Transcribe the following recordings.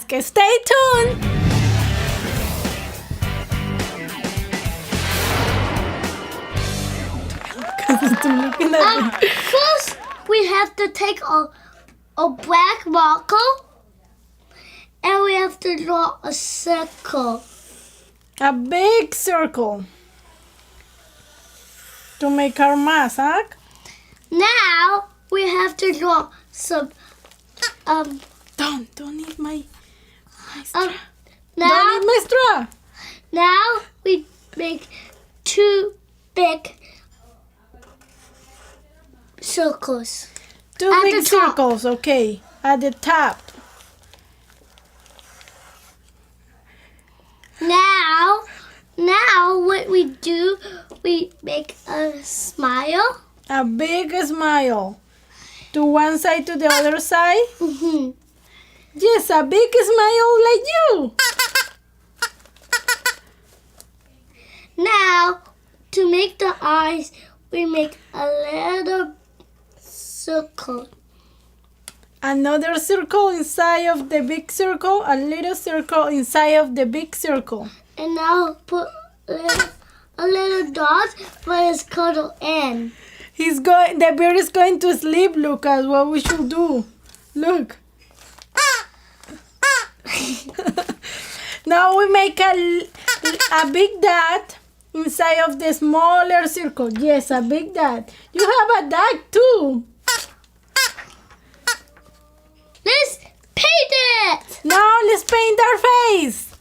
task. Stay tuned. First, we have to take a black marker and we have to draw a circle. A big circle to make our mask. Now we have to draw some. Don't eat my straw. Now, Don't eat my straw. now we make two big circles. Two At big the top. circles, okay, at the top. Now what we do, we make a smile. A big smile. To one side, to the other side. Mm-hmm. Yes, a big smile like you. Now, to make the eyes, we make a little circle. Another circle inside of the big circle. A little circle inside of the big circle. And now put a little dot for his cuddle in. The bear is going to sleep, Lucas. What we should do? Look. Now we make a big dot inside of the smaller circle. Yes, a big dot. You have a dot too. Let's paint it! Now let's paint our face.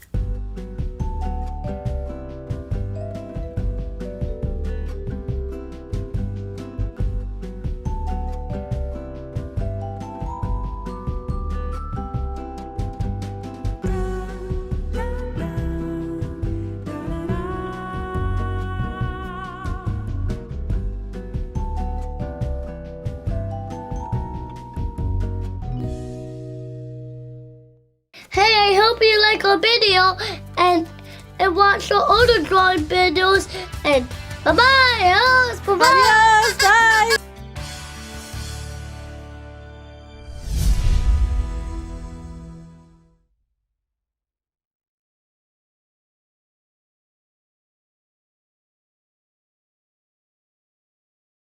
Hey, I hope you like our video and watch the other drawing videos and bye-bye. Bye-bye. Adios, bye.